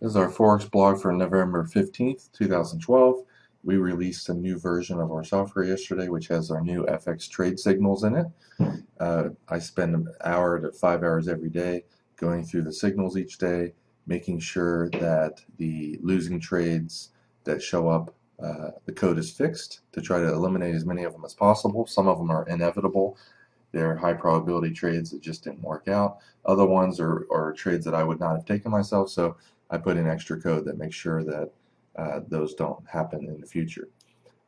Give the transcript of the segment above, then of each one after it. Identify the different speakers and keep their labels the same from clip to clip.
Speaker 1: This is our Forex blog for November 15th, 2012. We released a new version of our software yesterday, which has our new FX trade signals in it. I spend an hour to 5 hours every day going through the signals each day, making sure that the losing trades that show up, the code is fixed to try to eliminate as many of them as possible. Some of them are inevitable. They're high probability trades that just didn't work out. Other ones are trades that I would not have taken myself, so I put in extra code that makes sure that those don't happen in the future.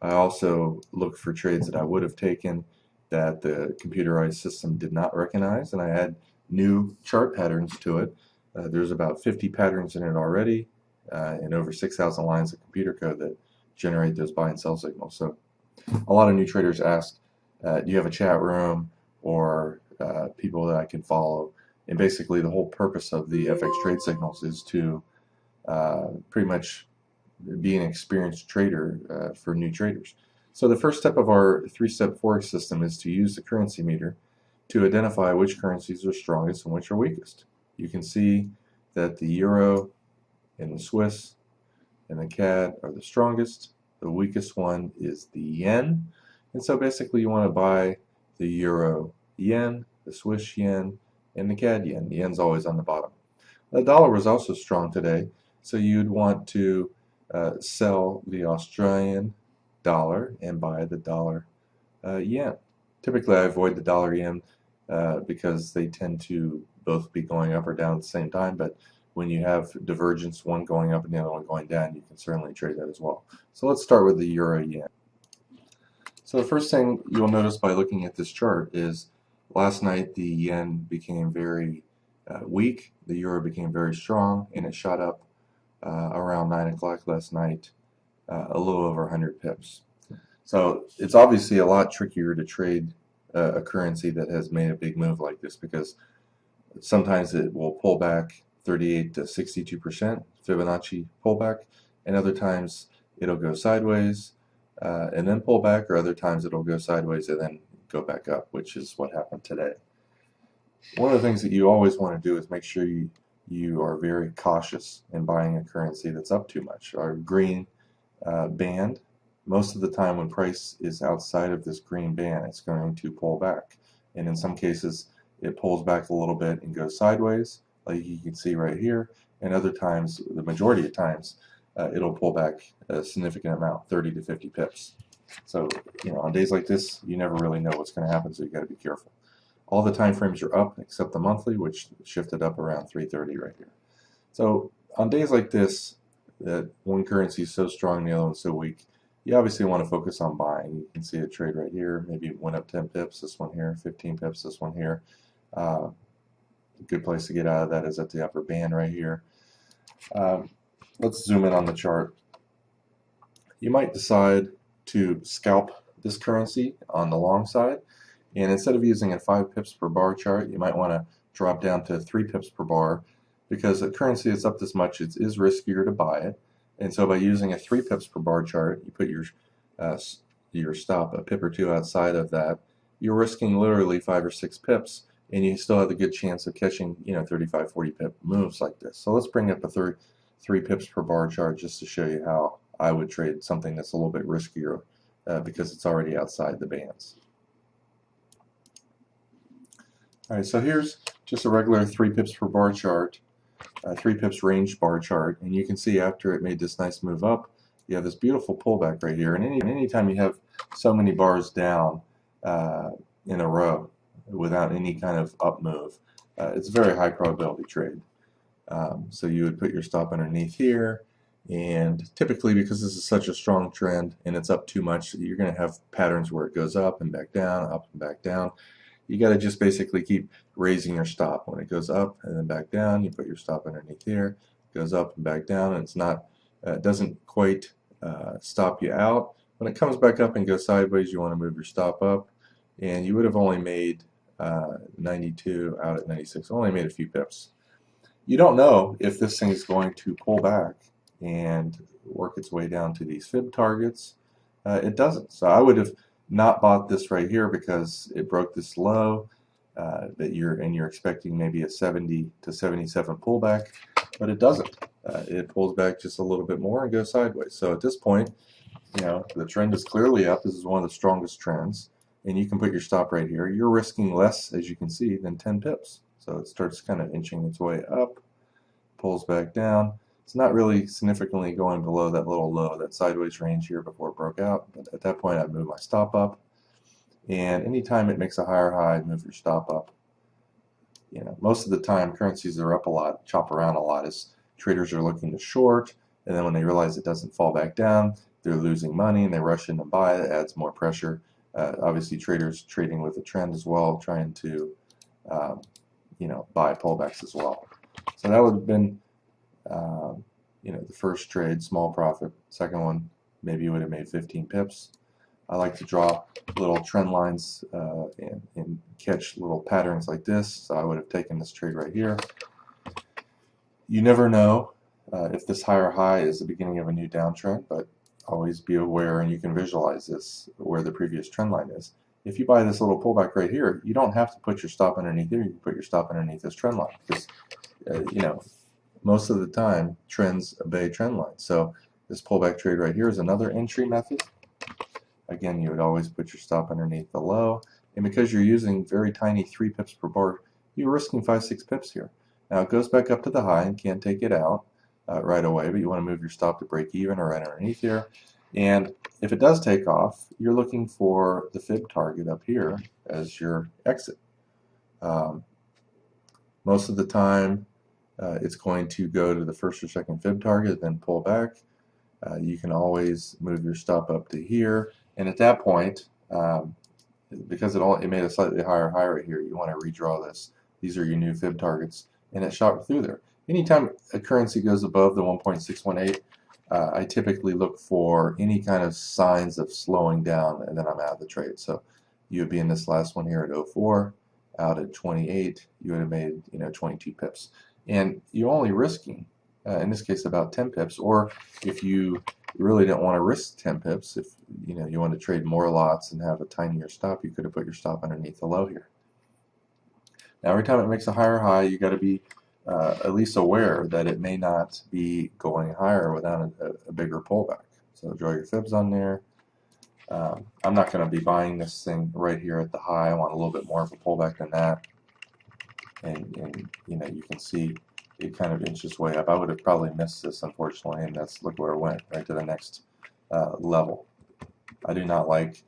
Speaker 1: I also look for trades that I would have taken that the computerized system did not recognize, and I add new chart patterns to it. There's about 50 patterns in it already, and over 6,000 lines of computer code that generate those buy and sell signals. So a lot of new traders ask, do you have a chat room or people that I can follow? And basically the whole purpose of the FX trade signals is to pretty much be an experienced trader for new traders. So the first step of our three-step Forex system is to use the currency meter to identify which currencies are strongest and which are weakest. You can see that the euro and the Swiss and the CAD are the strongest. The weakest one is the yen. And so basically you want to buy the euro yen, the Swiss yen, and the CAD yen. The yen's always on the bottom. The dollar was also strong today, so you'd want to sell the Australian dollar and buy the dollar yen. Typically I avoid the dollar yen because they tend to both be going up or down at the same time, but when you have divergence, one going up and the other one going down, you can certainly trade that as well. So let's start with the euro yen. So the first thing you'll notice by looking at this chart is last night the yen became very weak, the euro became very strong, and it shot up around 9 o'clock last night, a little over 100 pips. So it's obviously a lot trickier to trade a currency that has made a big move like this, because sometimes it will pull back 38 to 62% Fibonacci pullback, and other times it'll go sideways and then pull back, or other times it'll go sideways and then go back up, which is what happened today. One of the things that you always want to do is make sure you are very cautious in buying a currency that's up too much. Our green band, most of the time when price is outside of this green band, it's going to pull back, and in some cases it pulls back a little bit and goes sideways, like you can see right here, and other times, the majority of times, it'll pull back a significant amount, 30 to 50 pips. So, on days like this, you never really know what's going to happen, so you got to be careful. All the time frames are up except the monthly, which shifted up around 330 right here. So on days like this, that one currency is so strong, the other one's so weak, you obviously want to focus on buying. You can see a trade right here. Maybe it went up 10 pips, this one here, 15 pips, this one here. A good place to get out of that is at the upper band right here. Let's zoom in on the chart. You might decide to scalp this currency on the long side, and instead of using a 5 pips per bar chart, you might want to drop down to 3 pips per bar, because a currency that's up this much, it is riskier to buy it. And so by using a 3 pips per bar chart, you put your stop a pip or two outside of that, you're risking literally 5 or 6 pips, and you still have a good chance of catching 35, 40 pip moves like this. So let's bring up a 3 pips per bar chart just to show you how I would trade something that's a little bit riskier because it's already outside the bands. Alright, so here's just a regular 3 pips per bar chart, 3 pips range bar chart, and you can see after it made this nice move up, you have this beautiful pullback right here. And anytime you have so many bars down in a row without any kind of up move, it's a very high probability trade. So you would put your stop underneath here, and typically, because this is such a strong trend and it's up too much, you're going to have patterns where it goes up and back down, up and back down. You got to just basically keep raising your stop. When it goes up and then back down, you put your stop underneath here. It goes up and back down, and it's not, it doesn't quite stop you out. When it comes back up and goes sideways, you want to move your stop up, and you would have only made 92 out at 96. Only made a few pips. You don't know if this thing is going to pull back and work its way down to these fib targets. It doesn't. So I would have not bought this right here because it broke this low that you're expecting maybe a 70 to 77 pullback, but it doesn't. it pulls back just a little bit more and goes sideways. So at this point, the trend is clearly up. This is one of the strongest trends, and you can put your stop right here. You're risking less, as you can see, than 10 pips. So it starts kind of inching its way up, pulls back down. It's not really significantly going below that little low, that sideways range here before it broke out, but at that point I'd move my stop up, and anytime it makes a higher high, move your stop up. Most of the time currencies are up a lot, chop around a lot as traders are looking to short, and then when they realize it doesn't fall back down, they're losing money and they rush in and buy. It adds more pressure. Obviously traders trading with a trend as well, trying to buy pullbacks as well. So that would have been the first trade, small profit. Second one, maybe you would have made 15 pips. I like to draw little trend lines and catch little patterns like this. So I would have taken this trade right here. You never know if this higher high is the beginning of a new downtrend, but always be aware, and you can visualize this where the previous trend line is. If you buy this little pullback right here, you don't have to put your stop underneath here. You can put your stop underneath this trend line because most of the time trends obey trend lines. So this pullback trade right here is another entry method. Again, you would always put your stop underneath the low, and because you're using very tiny 3 pips per bar, you're risking 5-6 pips here. Now it goes back up to the high and can't take it out right away, but you want to move your stop to break even or right underneath here. And if it does take off, you're looking for the fib target up here as your exit. Most of the time, it's going to go to the first or second fib target, then pull back. You can always move your stop up to here, and at that point, because it made a slightly higher high right here, you want to redraw this. These are your new fib targets, and it shot through there. Anytime a currency goes above the 1.618, I typically look for any kind of signs of slowing down, and then I'm out of the trade. So you would be in this last one here at 04, out at 28, you would have made 22 pips, and you're only risking in this case about 10 pips. Or if you really don't want to risk 10 pips, if you want to trade more lots and have a tinier stop, you could have put your stop underneath the low here. Now every time it makes a higher high, you got to be at least aware that it may not be going higher without a bigger pullback. So draw your fibs on there. I'm not going to be buying this thing right here at the high. I want a little bit more of a pullback than that. And you can see it kind of inches way up. I would have probably missed this, unfortunately, and look where it went, right to the next level. I do not like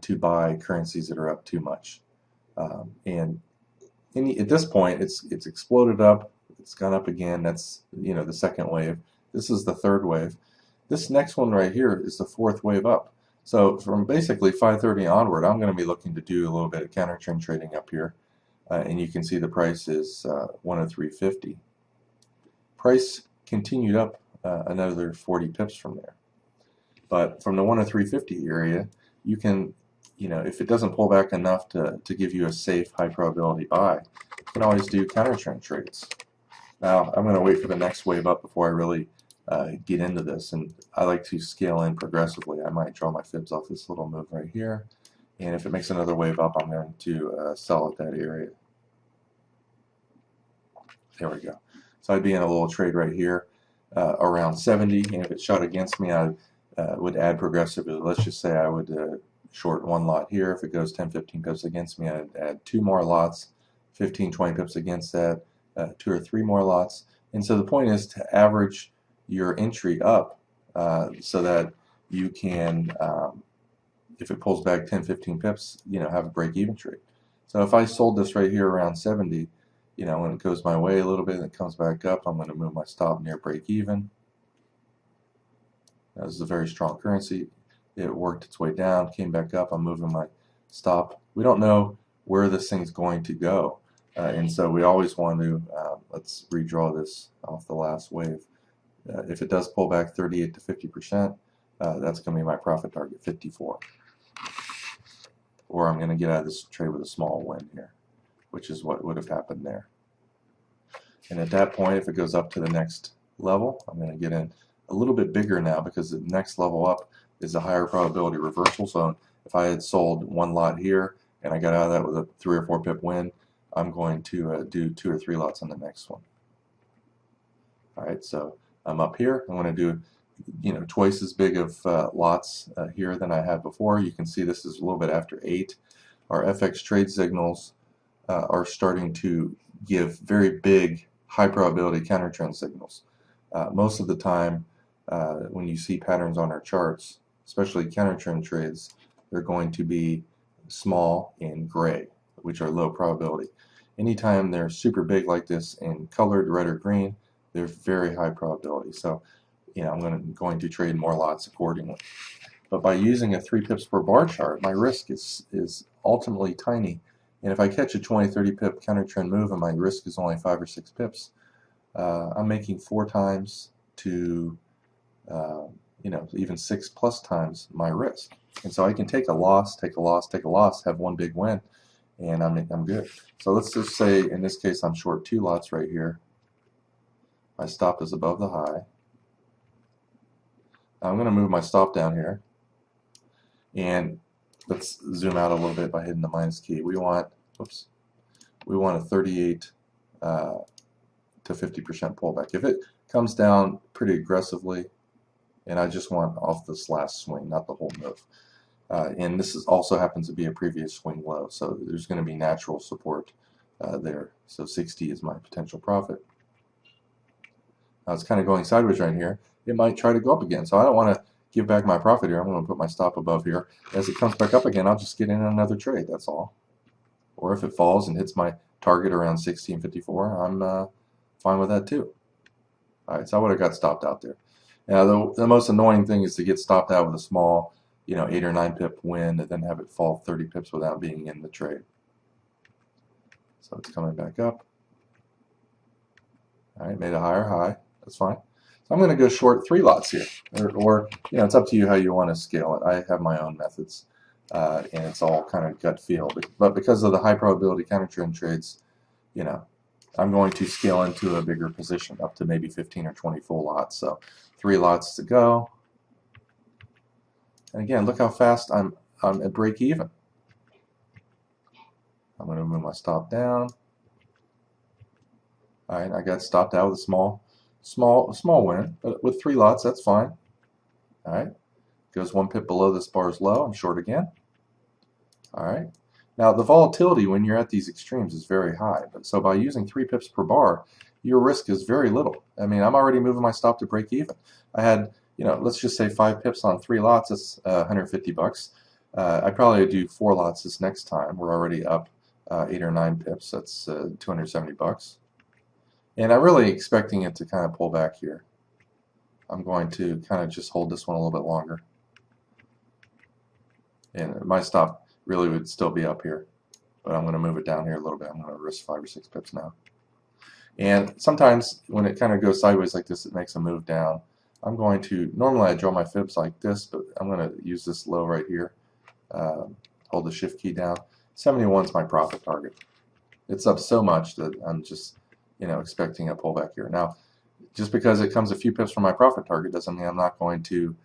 Speaker 1: to buy currencies that are up too much. And at this point, it's exploded up. It's gone up again. That's the second wave. This is the third wave. This next one right here is the fourth wave up. So from basically 530 onward, I'm going to be looking to do a little bit of counter trend trading up here. And you can see the price is 103.50. Price continued up another 40 pips from there. But from the 103.50 area, you can, if it doesn't pull back enough to give you a safe, high probability buy, you can always do counter trend trades. Now, I'm going to wait for the next wave up before I really get into this, and I like to scale in progressively. I might draw my fibs off this little move right here, and if it makes another wave up, I'm going to sell at that area. There we go. So I'd be in a little trade right here around 70, and if it shot against me, I would add progressively. Let's just say I would short one lot here. If it goes 10-15 pips against me, I'd add 2 more lots, 15-20 pips against that, 2 or 3 more lots. And so the point is to average your entry up so that you can, if it pulls back 10-15 pips, have a break-even trade. So if I sold this right here around 70, when it goes my way a little bit and it comes back up, I'm going to move my stop near break-even. This is a very strong currency. It worked its way down, came back up. I'm moving my stop. We don't know where this thing's going to go, and so we always want to, let's redraw this off the last wave. If it does pull back 38 to 50%, that's going to be my profit target, 54. Or I'm going to get out of this trade with a small win here, which is what would have happened there. And at that point, if it goes up to the next level, I'm going to get in a little bit bigger now because the next level up is a higher probability reversal. So if I had sold one lot here and I got out of that with a 3 or 4 pip win, I'm going to do 2 or 3 lots on the next one. All right, so I'm up here. I'm going to do, twice as big of lots here than I had before. You can see this is a little bit after 8. Our FX trade signals are starting to give very big, high probability counter trend signals. Most of the time, when you see patterns on our charts, especially counter trend trades, they're going to be small and gray, which are low probability. Anytime they're super big like this in colored red or green, they're very high probability. So, I'm going to trade more lots accordingly. But by using a 3 pips per bar chart, my risk is ultimately tiny. And if I catch a 20-30 pip counter trend move and my risk is only 5 or 6 pips, I'm making 4 times to even 6+ times my risk. And so I can take a loss, take a loss, take a loss, have one big win, and I'm good. So let's just say in this case I'm short 2 lots right here. My stop is above the high. Now I'm going to move my stop down here, and let's zoom out a little bit by hitting the minus key. We want a 38 to 50% pullback. If it comes down pretty aggressively, and I just want off this last swing, not the whole move. And this also happens to be a previous swing low, so there's going to be natural support there. So 60 is my potential profit. Now it's kind of going sideways right here. It might try to go up again, so I don't want to give back my profit here. I'm going to put my stop above here. As it comes back up again, I'll just get in another trade, that's all. Or if it falls and hits my target around 60 and 54, I'm fine with that too. All right, so I would have got stopped out there. Now, the most annoying thing is to get stopped out with a small, 8 or 9 pip win and then have it fall 30 pips without being in the trade. So it's coming back up. All right, made a higher high. That's fine. So I'm going to go short 3 lots here. Or it's up to you how you want to scale it. I have my own methods, and it's all kind of gut feel. But because of the high probability counter trend trades, I'm going to scale into a bigger position, up to maybe 15 or 20 full lots. So 3 lots to go. And again, look how fast I'm at break even. I'm going to move my stop down. All right, I got stopped out with a small win, but with 3 lots, that's fine. All right, goes 1 pip below this bar's low. I'm short again. All right. Now, the volatility when you're at these extremes is very high. So by using 3 pips per bar, your risk is very little. I mean, I'm already moving my stop to break even. I had, let's just say 5 pips on 3 lots. That's $150. I'd probably do 4 lots this next time. We're already up 8 or 9 pips. That's $270. And I'm really expecting it to kind of pull back here. I'm going to kind of just hold this one a little bit longer. And my stop really would still be up here, but I'm going to move it down here a little bit. I'm going to risk 5 or 6 pips now. And sometimes when it kind of goes sideways like this, it makes a move down. I'm going to, normally I draw my fibs like this, but I'm going to use this low right here. Hold the shift key down. 71 is my profit target. It's up so much that I'm just, expecting a pullback here. Now, just because it comes a few pips from my profit target doesn't mean I'm not going to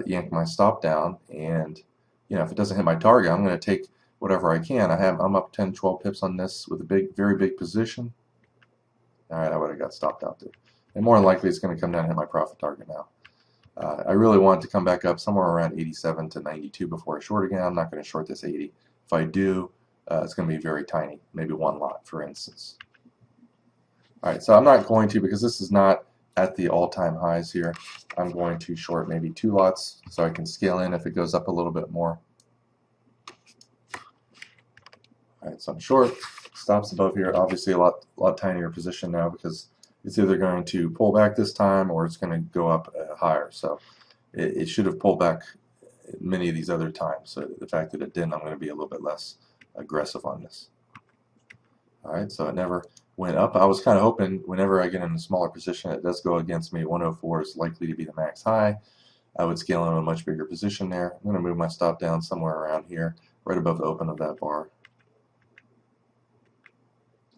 Speaker 1: yank my stop down. And if it doesn't hit my target, I'm going to take whatever I can. I'm up 10, 12 pips on this with a very big position. All right, I would have got stopped out there. And more than likely, it's going to come down and hit my profit target now. I really want it to come back up somewhere around 87 to 92 before I short again. I'm not going to short this 80. If I do, it's going to be very tiny, maybe 1 lot, for instance. All right, so I'm not going to, because this is not at the all-time highs here, I'm going to short maybe 2 lots so I can scale in if it goes up a little bit more. All right, so I'm short. Stops above here. Obviously a lot tinier position now because it's either going to pull back this time or it's going to go up higher. So it should have pulled back many of these other times. So the fact that it didn't, I'm going to be a little bit less aggressive on this. All right, so it never went up. I was kind of hoping whenever I get in a smaller position, it does go against me. 104 is likely to be the max high. I would scale in a much bigger position there. I'm going to move my stop down somewhere around here, right above the open of that bar.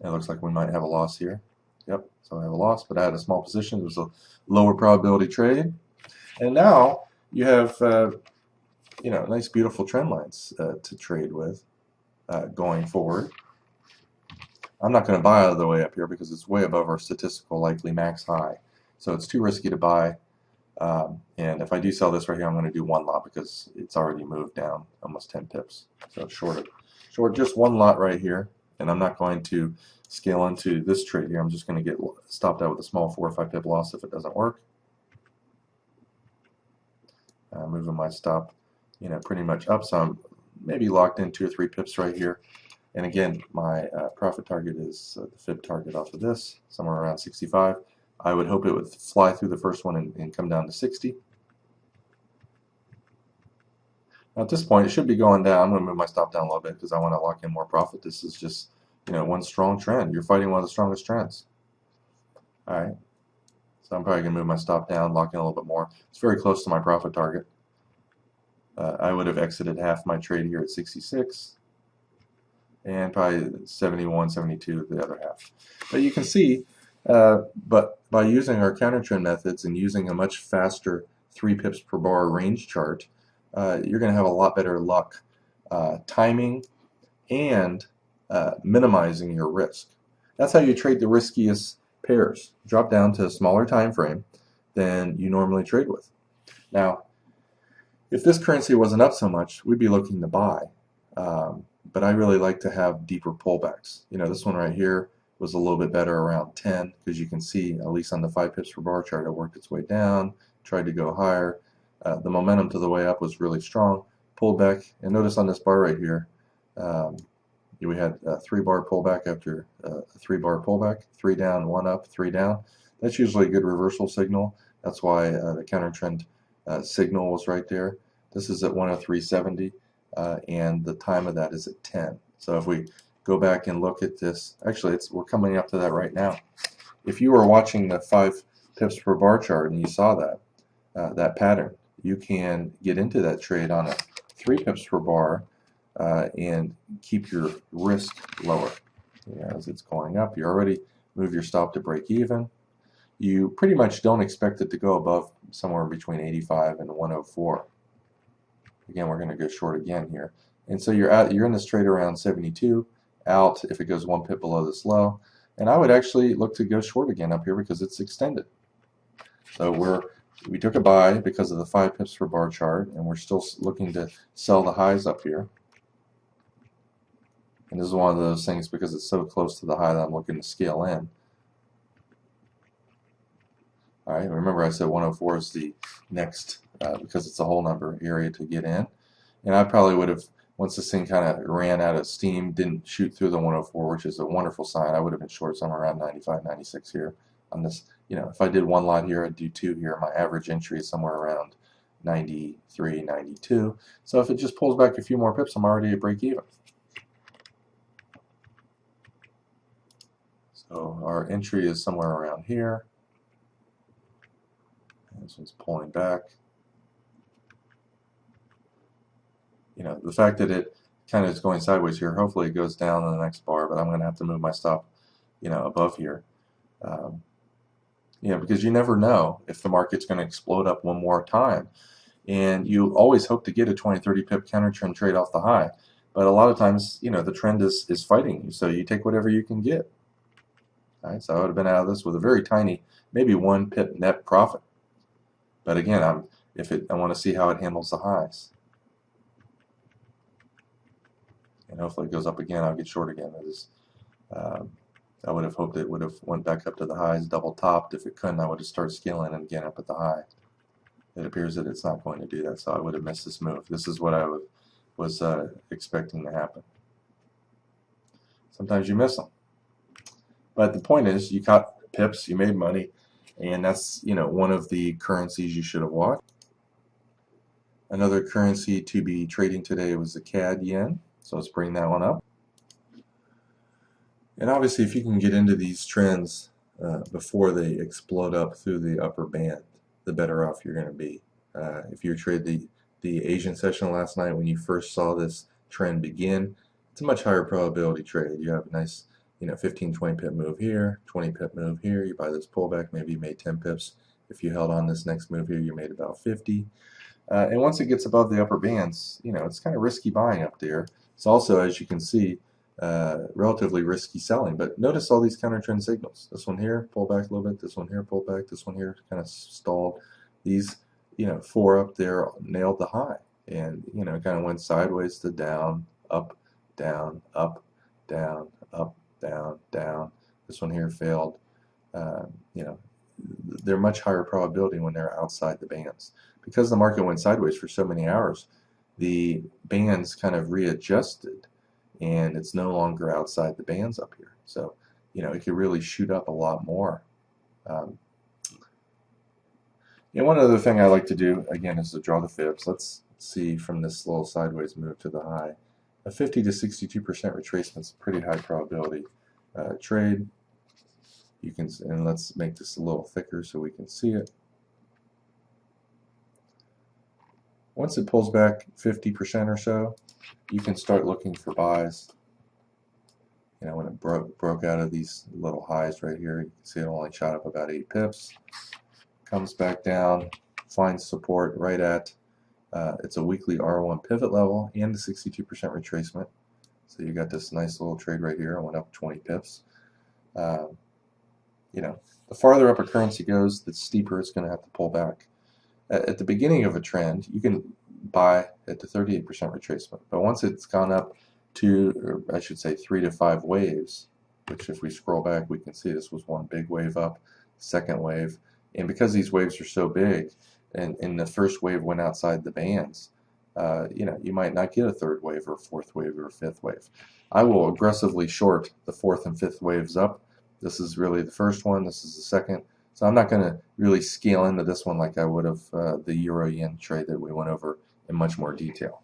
Speaker 1: It looks like we might have a loss here. Yep, so I have a loss, but I had a small position. It was a lower probability trade. And now you have, nice, beautiful trend lines to trade with going forward. I'm not going to buy all the way up here because it's way above our statistical likely max high. So it's too risky to buy. And if I do sell this right here, I'm going to do one lot because it's already moved down almost 10 pips. So it's short just one lot right here. And I'm not going to scale into this trade here. I'm just going to get stopped out with a small 4 or 5 pip loss if it doesn't work. Moving my stop, pretty much up. So I'm maybe locked in 2 or 3 pips right here. And again, my profit target is the fib target off of this, somewhere around 65. I would hope it would fly through the first one and come down to 60. Now at this point, it should be going down. I'm going to move my stop down a little bit because I want to lock in more profit. This is just, one strong trend. You're fighting one of the strongest trends. All right. So I'm probably going to move my stop down, lock in a little bit more. It's very close to my profit target. I would have exited half my trade here at 66. And probably 71, 72 the other half. But you can see, but by using our counter trend methods and using a much faster 3 pips per bar range chart, you're going to have a lot better luck timing and minimizing your risk. That's how you trade the riskiest pairs. Drop down to a smaller time frame than you normally trade with. Now, if this currency wasn't up so much, we'd be looking to buy. But I really like to have deeper pullbacks. This one right here was a little bit better around 10 because you can see, at least on the 5 pips per bar chart, it worked its way down, tried to go higher. The momentum to the way up was really strong, pulled back, and notice on this bar right here, we had a 3-bar pullback after a 3-bar pullback, 3 down, 1 up, 3 down. That's usually a good reversal signal. That's why the counter trend signal was right there. This is at 103.70. And the time of that is at 10. So if we go back and look at this, actually we're coming up to that right now. If you were watching the 5 pips per bar chart and you saw that pattern, you can get into that trade on a 3 pips per bar and keep your risk lower. As it's going up, you already move your stop to break even. You pretty much don't expect it to go above somewhere between 85 and 104. Again, we're going to go short again here. And so you're in this trade around 72, out if it goes 1 pip below this low. And I would actually look to go short again up here because it's extended. So we took a buy because of the 5 pips per bar chart, and we're still looking to sell the highs up here. And this is one of those things because it's so close to the high that I'm looking to scale in. All right, remember I said 104 is the next, because it's a whole number, area to get in. And I probably would have, once this thing kind of ran out of steam, didn't shoot through the 104, which is a wonderful sign, I would have been short somewhere around 95, 96 here on this. If I did 1 lot here, I'd do 2 here. My average entry is somewhere around 93, 92. So if it just pulls back a few more pips, I'm already at break even. So our entry is somewhere around here. This one's pulling back. The fact that it kind of is going sideways here, hopefully it goes down in the next bar, but I'm going to have to move my stop, above here. Because you never know if the market's going to explode up one more time. And you always hope to get a 20, 30 pip counter trend trade off the high. But a lot of times, the trend is fighting you, so you take whatever you can get. All right, so I would have been out of this with a very tiny, maybe 1 pip net profit. But again, I want to see how it handles the highs. And hopefully it goes up again, I'll get short again. I would have hoped it would have went back up to the highs, double topped. If it couldn't, I would have started scaling and again up at the high. It appears that it's not going to do that, so I would have missed this move. This is what I was expecting to happen. Sometimes you miss them. But the point is, you caught pips, you made money. And that's, one of the currencies you should have watched. Another currency to be trading today was the CAD yen. So let's bring that one up. And obviously, if you can get into these trends before they explode up through the upper band, the better off you're going to be. If you trade the Asian session last night when you first saw this trend begin, it's a much higher probability trade. You have a nice 15, 20 pip move here, 20 pip move here, you buy this pullback, maybe you made 10 pips. If you held on this next move here, you made about 50. And once it gets above the upper bands, it's kind of risky buying up there. It's also, as you can see, relatively risky selling. But notice all these counter trend signals. This one here, pull back a little bit. This one here, pull back. This one here, kind of stalled. These, 4 up there nailed the high, and kind of went sideways to down, up, down, up, down, up, down, down. This one here failed. They're much higher probability when they're outside the bands. Because the market went sideways for so many hours, the bands kind of readjusted, and it's no longer outside the bands up here. So, it could really shoot up a lot more. And one other thing I like to do, again, is to draw the fibs. Let's see from this little sideways move to the high. A 50 to 62% retracement is a pretty high probability trade. And let's make this a little thicker so we can see it. Once it pulls back 50% or so, you can start looking for buys. When it broke out of these little highs right here, you can see it only shot up about 8 pips. Comes back down, finds support right at, it's a weekly R1 pivot level and the 62% retracement. So you got this nice little trade right here. It went up 20 pips. The farther up a currency goes, the steeper it's going to have to pull back. At the beginning of a trend, you can buy at the 38% retracement. But once it's gone up to, or I should say, 3 to 5 waves, which if we scroll back, we can see this was one big wave up, second wave. And because these waves are so big, and the first wave went outside the bands, you might not get a third wave or a fourth wave or a fifth wave. I will aggressively short the fourth and fifth waves up. This is really the first one. This is the second. So I'm not going to really scale into this one like I would have the Euro-Yen trade that we went over in much more detail.